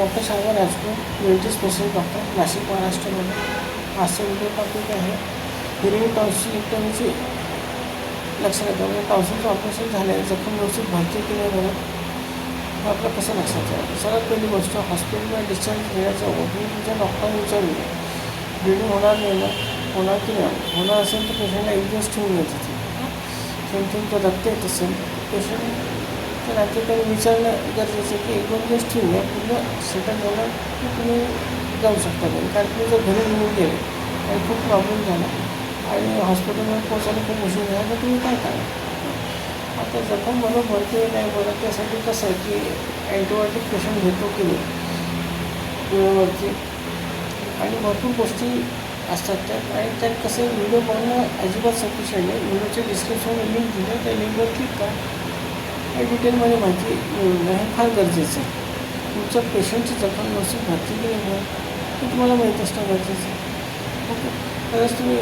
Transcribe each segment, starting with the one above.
Doctor Shanga Rajput medical specialist doctor Nashik महाराष्ट्रामध्ये आजचा video topic आहे हिअरिंग टॉन्सिलेक्टमीची लक्षात येतं. म्हणजे टॉन्सिलचं ऑपरेशन झालं आहे, जखम व्यवस्थित भरते की नाही बरं हे आपलं कसं लक्षात येईल. सर्वात पहिली गोष्ट हॉस्पिटलमध्ये डिस्चार्ज घेण्याच्या अगोदर तुम्ही तुमच्या डॉक्टरांनी विचारून ब्लिडिंग होणार नाही ना, होणार की नाही. होणार असेल तर पेशंटला एक दिवस ठेवून घ्यायचं तिथे. तुमचं रक्त येत असेल तर पेशंट तर नातेवाईकांनी विचारणं गरजेचं आहे की 1-2 दिवस ठेवून घ्या, पूर्ण सेटल झालं की तुम्ही जाऊ शकता घरी. कारण तुम्ही जर घरी निघून गेले आणि खूप प्रॉब्लेम झाला आणि हॉस्पिटलमध्ये पोहोचायला खूप उशीर झाला तर तुम्ही काय करा. आता जखम बरोबर भरते नाही बरं त्यासाठी कसं आहे की अँटीबायोटिक पेशंट घेतो की नाही वेळेवरती आणि भरपूर गोष्टी असतात त्यात. आणि त्यात कसं व्हिडिओ बघणं अजिबात सफिशियंट आहे. व्हिडिओच्या डिस्क्रिप्शनमध्ये लिंक दिलं त्या लिंकवर क्लिक करा आणि डिटेलमध्ये माहिती मिळून हे फार गरजेचं आहे. तुमच्या पेशंटची जखम व्यवस्थित भरती की नाही हे तुम्हाला माहीत असणं गरजेचं आहे. ओके, तरच तुम्ही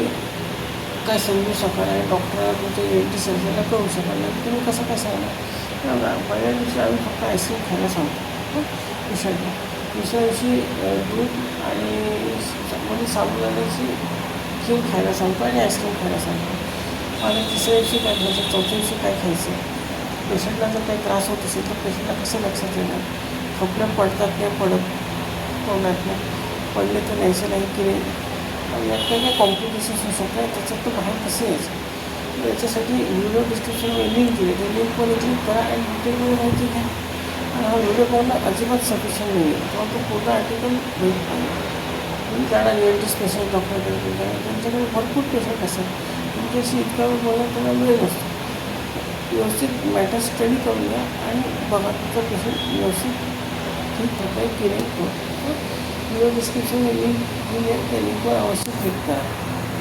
काय समजू शकाल आणि डॉक्टरला तुमच्या ENT सर्जनला कळू शकाल. नाही तुम्ही कसं काय सांगणार. पहिल्या दिवशी आम्ही फक्त आईस्क्रीम खायला सांगतो पेशंटला. दुसऱ्या दिवशी दूध आणि म्हणजे साबुदाण्याची खीर खायला सांगतो आणि आईस्क्रीम खायला सांगतो. आणि तिसऱ्या दिवशी काय खायचं, चौथ्या दिवशी काय खायचं. पेशंटला जर काही त्रास होत असेल तर पेशंटला कसं लक्षात येणार. खपल्या पडतात नाही पडत तोंडात नाही पडले तर न्यायचं नाही की नाही. यात काही कॉम्प्लिकेशन्स होऊ शकतात. त्याच्यात तर बाहेर कसं यायचं. याच्यासाठी व्हिडिओ डिस्क्रिप्शनमध्ये लिंक दिली त्या लिंकमध्ये क्लिक करा आणि डिटेलमध्ये माहिती घ्या. आणि हा व्हिडिओ पाहणं अजिबात सफिशियंट नाही आहे. तेव्हा तो पूर्ण आर्टिकल भेट तुम्ही त्याला ENT स्पेशलिस्ट डॉक्टरकडे त्यांच्याकडे भरपूर पेशंट असतात. तुमच्याशी इतका वेळ बोलणं त्यांना वेळ नसतो. व्यवस्थित मॅटर स्टडी करून घ्या आणि बघा तुमचा पेशंट व्यवस्थित ठीक प्रकारे केले व्हिडिओ डिस्क्रिप्शनमध्ये लिंक दिली आहे त्या लिंकवर अवश्य क्लिक करा.